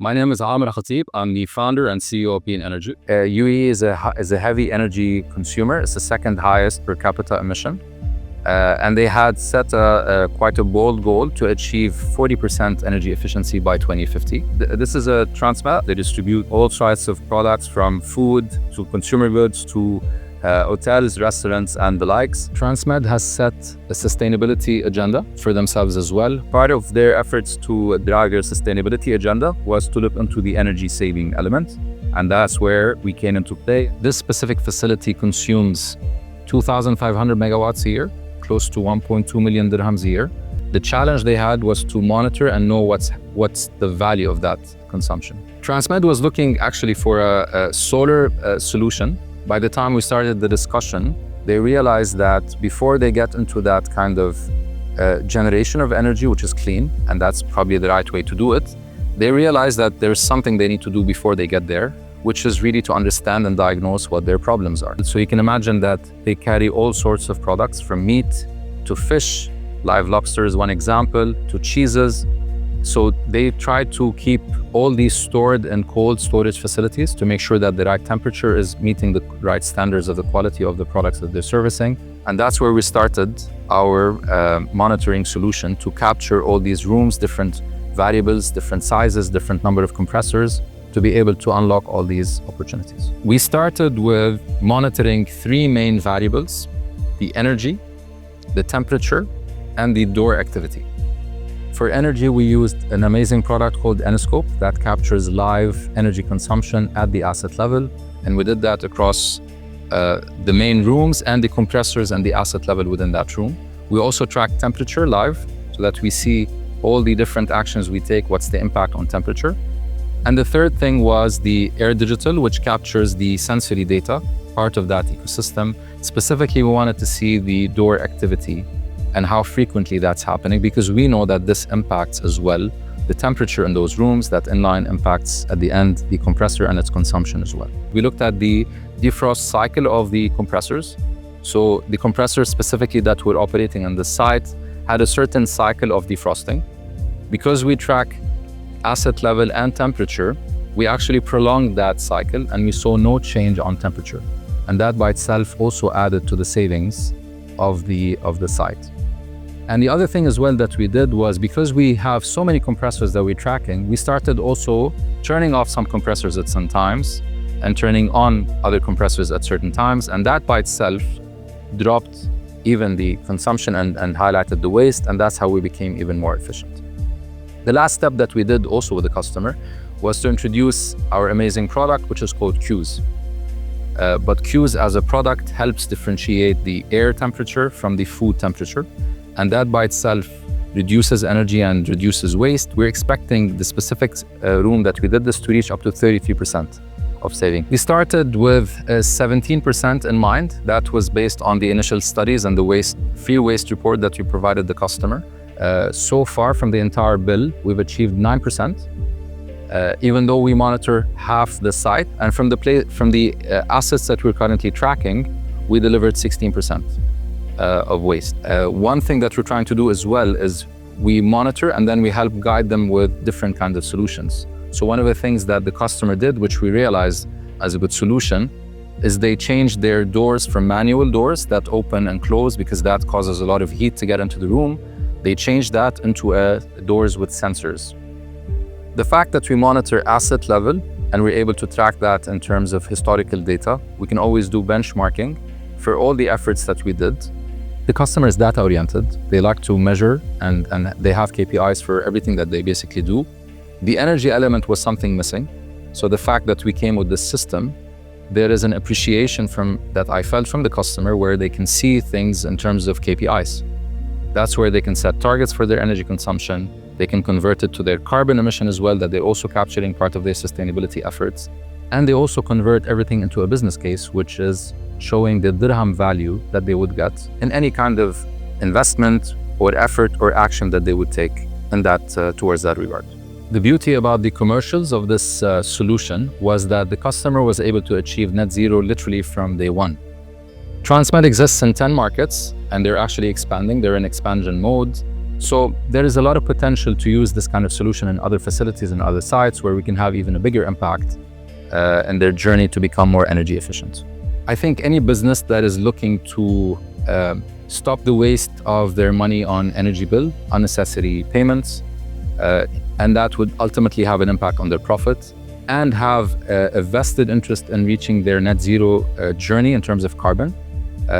My name is Amr Khatib. I'm the founder and CEO of Best.Energy. UAE is a heavy energy consumer. It's the second highest per capita emission. And they had set quite a bold goal to achieve 40% energy efficiency by 2050. This is a Transmed. They distribute all sorts of products from food to consumer goods to hotels, restaurants, and the likes. Transmed has set a sustainability agenda for themselves as well. Part of their efforts to drive their sustainability agenda was to look into the energy saving element, and that's where we came into play. This specific facility consumes 2,500 megawatts a year, close to 1.2 million dirhams a year. The challenge they had was to monitor and know what's the value of that consumption. Transmed was looking actually for a solar solution. By the time we started the discussion, they realized that before they get into that kind of generation of energy, which is clean, and that's probably the right way to do it, they realized that there's something they need to do before they get there, which is really to understand and diagnose what their problems are. So you can imagine that they carry all sorts of products, from meat to fish, live lobster is one example, to cheeses. So they try to keep all these stored in cold storage facilities to make sure that the right temperature is meeting the right standards of the quality of the products that they're servicing. And that's where we started our monitoring solution to capture all these rooms, different variables, different sizes, different number of compressors, to be able to unlock all these opportunities. We started with monitoring three main variables: the energy, the temperature, and the door activity. For energy, we used an amazing product called Enoscope that captures live energy consumption at the asset level. And we did that across the main rooms and the compressors and the asset level within that room. We also track temperature live so that we see all the different actions we take, what's the impact on temperature. And the third thing was the Air Digital, which captures the sensory data, part of that ecosystem. Specifically, we wanted to see the door activity and how frequently that's happening, because we know that this impacts as well the temperature in those rooms. That inline impacts at the end the compressor and its consumption as well. We looked at the defrost cycle of the compressors. So the compressors specifically that were operating on the site had a certain cycle of defrosting. Because we track asset level and temperature, we actually prolonged that cycle and we saw no change on temperature. And that by itself also added to the savings of the site. And the other thing as well that we did was, because we have so many compressors that we're tracking, we started also turning off some compressors at some times and turning on other compressors at certain times. And that by itself dropped even the consumption and highlighted the waste. And that's how we became even more efficient. The last step that we did also with the customer was to introduce our amazing product, which is called Q's. But Q's as a product helps differentiate the air temperature from the food temperature. And that by itself reduces energy and reduces waste. We're expecting the specific room that we did this to reach up to 33% of saving. We started with 17% in mind. That was based on the initial studies and the free waste report that we provided the customer. So far from the entire bill, we've achieved 9%, even though we monitor half the site. And from the assets that we're currently tracking, we delivered 16%. Of waste. One thing that we're trying to do as well is we monitor and then we help guide them with different kinds of solutions. So one of the things that the customer did, which we realized as a good solution, is they changed their doors from manual doors that open and close, because that causes a lot of heat to get into the room. They changed that into doors with sensors. The fact that we monitor asset level and we're able to track that in terms of historical data, we can always do benchmarking for all the efforts that we did. The customer is data-oriented. They like to measure and they have KPIs for everything that they basically do. The energy element was something missing. So the fact that we came with this system, there is an appreciation that I felt from the customer, where they can see things in terms of KPIs. That's where they can set targets for their energy consumption. They can convert it to their carbon emission as well, that they're also capturing part of their sustainability efforts. And they also convert everything into a business case, which is showing the dirham value that they would get in any kind of investment or effort or action that they would take in that towards that regard. The beauty about the commercials of this solution was that the customer was able to achieve net zero literally from day one. Transmed exists in 10 markets and they're actually expanding. They're in expansion mode. So there is a lot of potential to use this kind of solution in other facilities and other sites where we can have even a bigger impact in their journey to become more energy efficient. I think any business that is looking to stop the waste of their money on energy bill, unnecessary payments, and that would ultimately have an impact on their profit, and have a vested interest in reaching their net zero journey in terms of carbon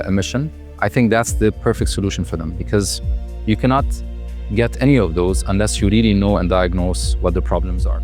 emission, I think that's the perfect solution for them, because you cannot get any of those unless you really know and diagnose what the problems are.